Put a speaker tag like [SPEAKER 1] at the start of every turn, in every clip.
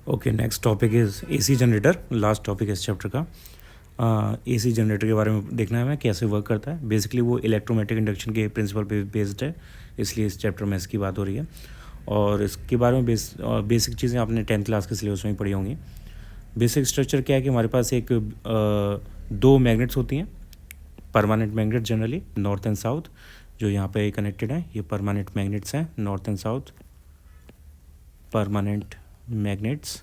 [SPEAKER 1] Okay, next topic is AC generator, last topic इस chapter का। AC generator के बारे में देखना है हमें कैसे वर्क करता है। बेसिकली वो इलेक्ट्रोमैटिक इंडक्शन के प्रिंसिपल पे बेस्ड है, इसलिए इस चैप्टर में इसकी बात हो रही है। और इसके बारे में बेसिक चीज़ें आपने 10th क्लास के सिलेबस में ही पढ़ी होंगी। बेसिक स्ट्रक्चर क्या है कि हमारे पास एक दो मैग्नेट्स होती हैं, permanent magnet generally north and south, जो यहाँ पे कनेक्टेड हैं। ये परमानेंट मैग्नेट्स हैं, north and south permanent magnets.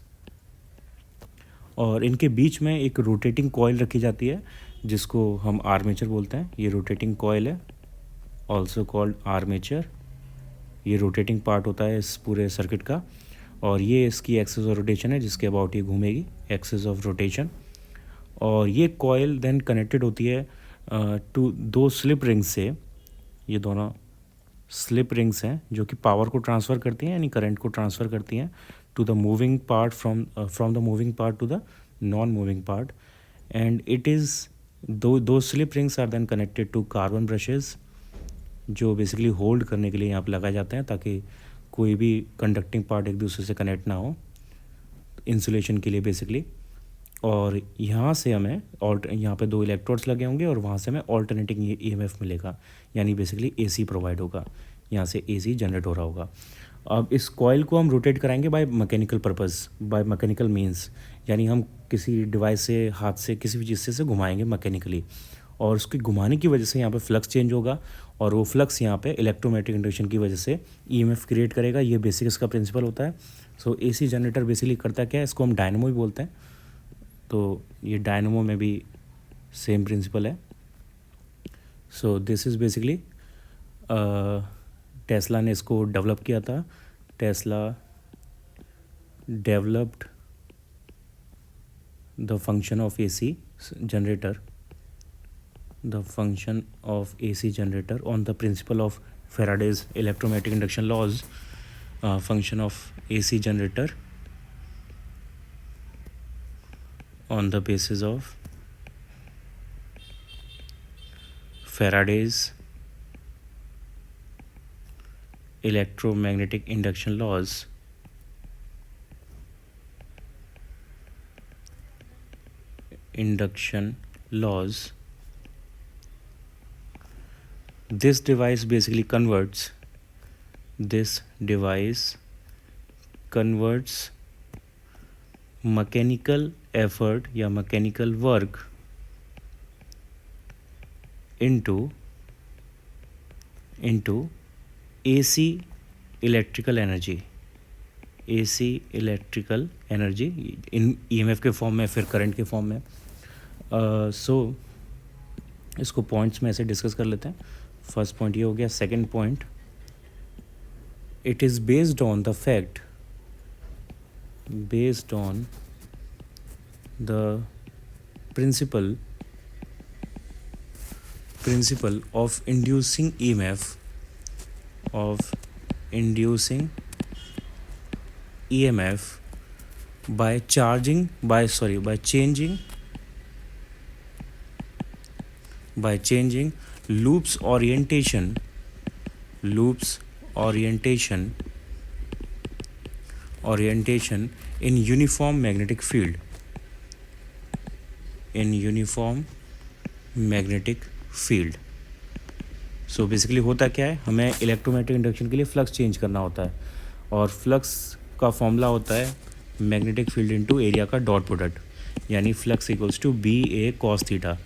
[SPEAKER 1] और इनके बीच में एक रोटेटिंग कॉइल रखी जाती है जिसको हम आर्मेचर बोलते हैं। ये रोटेटिंग कॉइल है, ऑल्सो कॉल्ड आर्मेचर। ये रोटेटिंग पार्ट होता है इस पूरे सर्किट का, और ये इसकी एक्सिस ऑफ रोटेशन है जिसके अबाउट ये घूमेगी, एक्सिस ऑफ रोटेशन। और ये कॉइल देन कनेक्टेड होती है टू दो स्लिप रिंग्स से। ये दोनों स्लिप रिंग्स हैं जो कि पावर को ट्रांसफ़र करती हैं, यानी करंट को ट्रांसफ़र करती हैं to the moving part from the moving part to the non moving part. And it is दो slip rings are then connected to carbon brushes, जो बेसिकली होल्ड करने के लिए यहाँ पर लगाए जाते हैं ताकि कोई भी कंडक्टिंग पार्ट एक दूसरे से कनेक्ट ना हो, इंसुलेशन के लिए बेसिकली। और यहाँ से हमें यहाँ पे दो इलेक्ट्रोड्स लगे होंगे और वहाँ से हमें ऑल्टरनेटिंग ईएमएफ मिलेगा, यानी बेसिकली एसी प्रोवाइड होगा, यहाँ से एसी जनरेट हो रहा होगा। अब इस कॉइल को हम रोटेट कराएंगे by mechanical purpose, by mechanical means, यानी हम किसी डिवाइस से, हाथ से, किसी भी चीज़ से घुमाएंगे मैकेनिकली, और उसके घुमाने की वजह से यहाँ पे फ्लक्स चेंज होगा, और वो फ्लक्स यहाँ पे इलेक्ट्रोमैटिक इंडक्शन की वजह से ईएमएफ क्रिएट करेगा। ये बेसिक इसका प्रिंसिपल होता है। सो एसी जनरेटर बेसिकली करता क्या है, इसको हम डायनेमो भी बोलते हैं। तो ये डायनेमो में भी सेम प्रिंसिपल है। So this is basically Tesla ने इसको डेवलप किया था। Tesla developed the function of AC generator, the function of AC generator on the principle of Faraday's electromagnetic induction laws. Function of AC generator on the basis of Faraday's electromagnetic induction laws. This device basically converts mechanical effort या mechanical work into AC electrical energy, इन EMF के form में, फिर current के form में। सो इसको points में ऐसे discuss कर लेते हैं। फर्स्ट पॉइंट ये हो गया। Second point, it is based on the fact, based on the principle of inducing EMF by changing loops orientation in uniform magnetic field, so basically होता क्या है, हमें इलेक्ट्रोमैग्नेटिक इंडक्शन के लिए फ्लक्स चेंज करना होता है, और फ्लक्स का फॉर्मूला होता है मैग्नेटिक फील्ड इनटू एरिया का डॉट प्रोडक्ट, यानी flux equals to BA cos theta.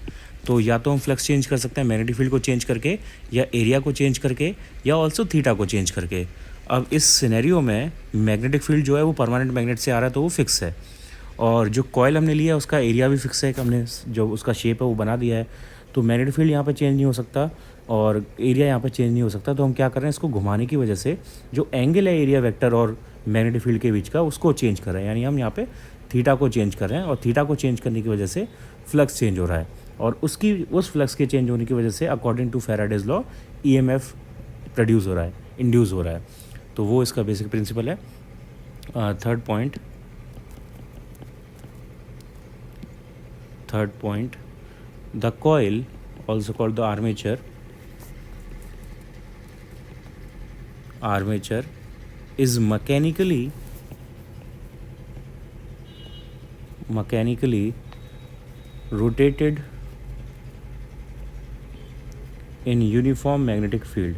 [SPEAKER 1] तो या तो हम फ्लक्स चेंज कर सकते हैं मैग्नेटिक फील्ड को चेंज करके, या एरिया को चेंज करके, या ऑल्सो थीटा को चेंज करके। अब इस सिनेरियो में मैग्नेटिक फील्ड जो है वो परमानेंट मैग्नेट से आ रहा है तो वो फिक्स है, और जो कॉइल हमने लिया है उसका एरिया भी फिक्स है, हमने जो उसका शेप है वो बना दिया है। तो मैग्नेटिक फील्ड यहाँ पर चेंज नहीं हो सकता और एरिया यहाँ पर चेंज नहीं हो सकता। तो हम क्या कर रहे हैं, इसको घुमाने की वजह से जो एंगल है एरिया वेक्टर और मैग्नेटिक फील्ड के बीच का, उसको चेंज कर रहे हैं, यानी हम यहाँ पे थीटा को चेंज कर रहे हैं, और थीटा को चेंज करने की वजह से फ्लक्स चेंज हो रहा है, और उस फ्लक्स के चेंज होने की वजह से according to Faraday's law EMF produce हो रहा है, इंड्यूस हो रहा है। तो वो इसका बेसिक प्रिंसिपल है। Third point, the coil also called the armature is mechanically mechanically rotated in uniform magnetic field,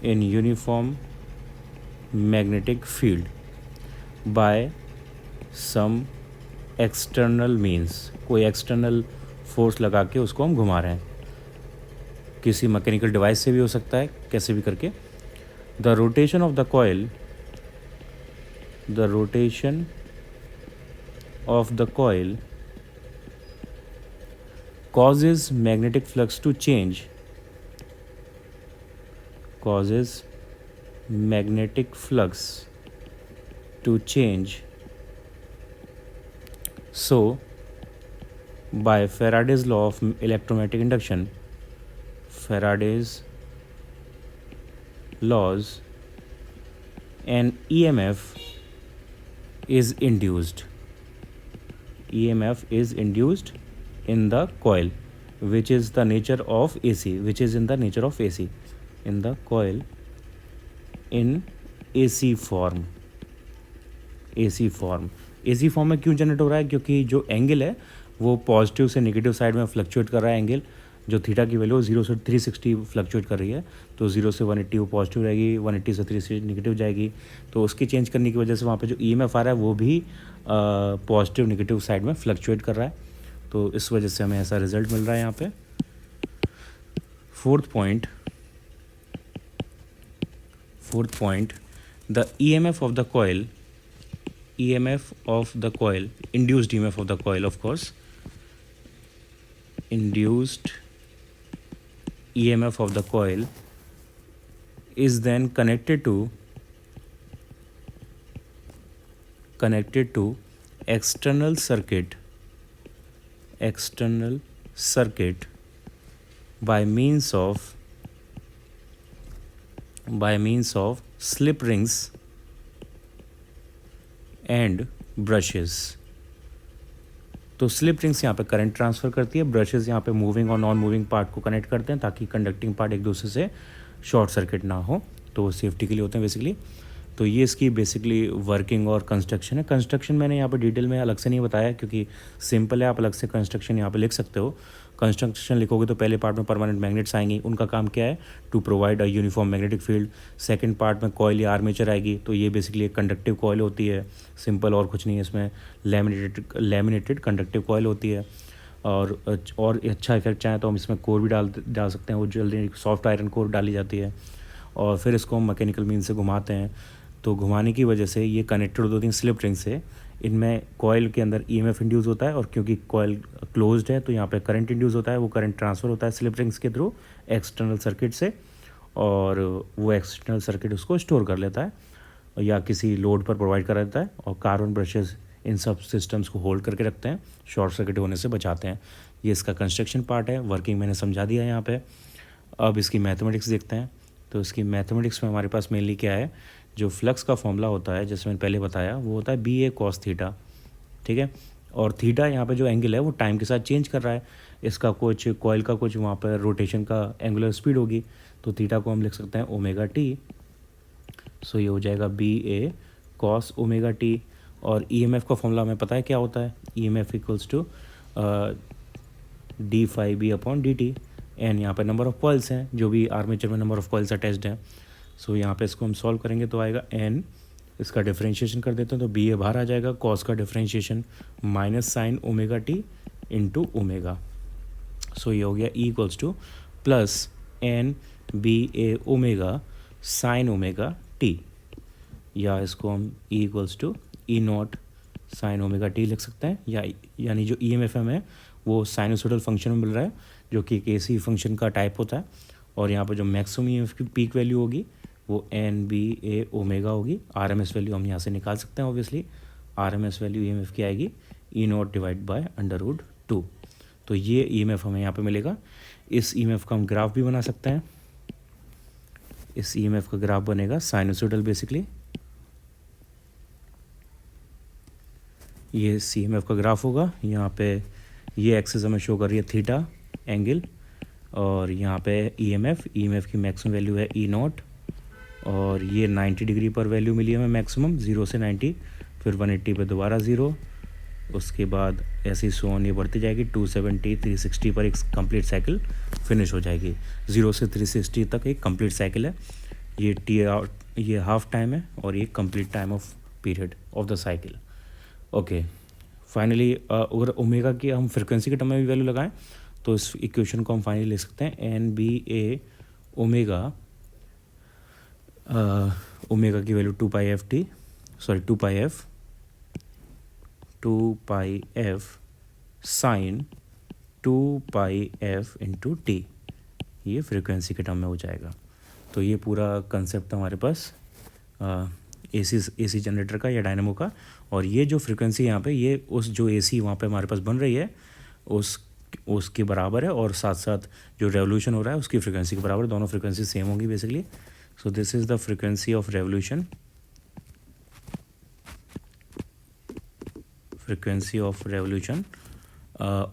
[SPEAKER 1] in uniform magnetic field by some external means, कोई external force लगा के उसको हम घुमा रहे हैं, किसी मैकेनिकल डिवाइस से भी हो सकता है, कैसे भी करके. The rotation of the coil, the rotation of the coil causes magnetic flux to change, causes magnetic flux to change. So by Faraday's law of electromagnetic induction, Faraday's laws, an EMF is induced. EMF is induced in the coil, which is the nature of AC, which is in the nature of AC, in the coil in AC form. AC form, AC form में क्यों generate हो रहा है? क्योंकि जो angle है वो positive से नेगेटिव साइड में फ्लक्चुएट कर रहा है. एंगल जो थीटा की वैल्यू 0 से 360 फ्लक्चुएट कर रही है, तो 0 से 180 वो पॉजिटिव रहेगी, 180 से 360 नेगेटिव जाएगी. तो उसकी चेंज करने की वजह से वहाँ पे जो EMF आ रहा है वो भी पॉजिटिव नेगेटिव साइड में फ्लक्चुएट कर रहा है. तो इस वजह से हमें ऐसा रिजल्ट मिल रहा है यहाँ पे. Fourth point, the EMF of the coil, EMF of the coil, induced EMF of the coil, of course, induced EMF of the coil is then connected to external circuit by means of slip rings and brushes. तो slip rings यहाँ पे current transfer करती है, brushes यहाँ पे moving और non moving part को connect करते हैं ताकि कंडक्टिंग पार्ट एक दूसरे से शॉर्ट सर्किट ना हो. तो वो सेफ्टी के लिए होते हैं बेसिकली. तो ये इसकी बेसिकली वर्किंग और कंस्ट्रक्शन है. कंस्ट्रक्शन मैंने यहाँ पे डिटेल में अलग से नहीं बताया क्योंकि सिंपल है, आप अलग से कंस्ट्रक्शन यहाँ पे लिख सकते हो. कंस्ट्रक्शन लिखोगे तो पहले पार्ट में परमानेंट मैग्नेट्स आएंगी, उनका काम क्या है? To provide a uniform magnetic field. Second part में कॉइल या आर्मेचर आएगी, तो ये बेसिकली एक कंडक्टिव कॉइल होती है. सिंपल, और कुछ नहीं है इसमें. लैमिनेटेड कंडक्टिव कॉइल होती है. और अच्छा इफेक्ट चाहें तो हम इसमें कोर भी डाल सकते हैं. वो जल्दी सॉफ्ट आयरन कोर डाली जाती है और फिर इसको हम मैकेनिकल मीन से घुमाते हैं. तो घुमाने की वजह से ये कनेक्टेड होती हैं स्लिप रिंग से. इनमें कॉइल के अंदर EMF इंड्यूस होता है और क्योंकि कॉइल क्लोज्ड है तो यहाँ पे करंट इंड्यूस होता है. वो करंट ट्रांसफ़र होता है स्लिप रिंग्स के थ्रू एक्सटर्नल सर्किट से, और वो एक्सटर्नल सर्किट उसको स्टोर कर लेता है या किसी लोड पर प्रोवाइड कर देता है. और कार्बन ब्रशेस इन सब सिस्टम्स को होल्ड करके रखते हैं, शॉर्ट सर्किट होने से बचाते हैं. ये इसका कंस्ट्रक्शन पार्ट है. वर्किंग मैंने समझा दिया यहाँ पे. अब इसकी मैथमेटिक्स देखते हैं. तो इसकी मैथमेटिक्स में हमारे पास मेनली क्या है? जो फ्लक्स का फॉर्मूला होता है, जैसे मैंने पहले बताया, वो होता है BA cos थीटा. ठीक है. और थीटा यहाँ पे जो एंगल है वो टाइम के साथ चेंज कर रहा है. इसका कुछ कॉइल का कुछ वहाँ पर रोटेशन का एंगुलर स्पीड होगी, तो थीटा को हम लिख सकते हैं ओमेगा टी. सो ये हो जाएगा BA cos ओमेगा टी. और EMF का फॉर्मूला हमें पता है क्या होता है? EMF equals to d∅B/dt. N यहाँ पे नंबर ऑफ कॉइल्स हैं, जो भी आर्मेचर में नंबर ऑफ कॉइल्स अटैच्ड हैं. सो यहाँ पे इसको हम सॉल्व करेंगे तो आएगा n. इसका डिफरेंशिएशन कर देते हैं तो BA बाहर आ जाएगा. कॉस का differentiation minus sine omega t into omega. So ये हो गया E equals to plus n BA omega sine omega t. या इसको हम E equals to E0 sine omega t लिख सकते हैं. यानी जो EMF है वो साइनोसोडल फंक्शन में मिल रहा है, जो कि एक AC फंक्शन का टाइप होता है. और यहाँ पर जो मैक्सिमम EMF की पीक वैल्यू होगी वो NBA ओमेगा होगी. RMS वैल्यू हम यहाँ से निकाल सकते हैं. ऑब्वियसली RMS वैल्यू EMF की आएगी E0 डिवाइड बाय √2. तो ये EMF हमें यहाँ पे मिलेगा. इस EMF का हम ग्राफ भी बना सकते हैं. इस EMF का ग्राफ बनेगा साइनोसोडल बेसिकली. ये EMF का ग्राफ होगा. यहाँ पे ये एक्सिस हमें शो कर रही है थीटा एंगल, और यहाँ पे EMF की मैक्सिमम वैल्यू है E0, और ये 90 डिग्री पर वैल्यू मिली हमें मैक्सिमम, 0 से 90, फिर 180 पे दोबारा 0, उसके बाद ऐसे ही सोन ये बढ़ती जाएगी 270 360 पर एक कंप्लीट साइकिल फिनिश हो जाएगी। 0 से 360 तक एक कंप्लीट साइकिल है। ये ये हाफ टाइम है और ये complete time of period of the cycle. Okay, finally अगर ओमेगा की हम फ्रिक्वेंसी के टर्म में भी वैल्यू लगाएं तो इस इक्वेशन को हम फाइनली ले सकते हैं एन बी ए ओमेगा, ओमेगा की वैल्यू 2 पाई एफ साइन 2 पाई एफ इंटू टी, ये फ्रिक्वेंसी के टर्म में हो जाएगा। तो ये पूरा कंसेप्ट हमारे पास एसी जनरेटर का या डायनेमो का। और ये जो फ्रिक्वेंसी यहाँ पे ये उस जो एसी वहाँ पे हमारे पास बन रही है उसके बराबर है, और साथ साथ जो रेवोल्यूशन हो रहा है उसकी फ्रिक्वेंसी के बराबर, दोनों फ्रिक्वेंसी सेम होंगी basically. So this is the frequency of revolution,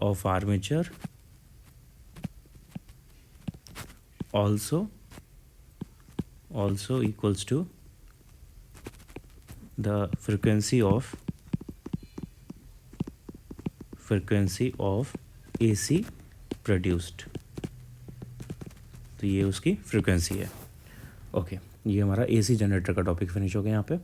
[SPEAKER 1] of armature also equals to the frequency of AC produced। तो ये उसकी फ्रिक्वेंसी है। ओके, ये हमारा AC जनरेटर का टॉपिक फिनिश हो गया यहाँ पे।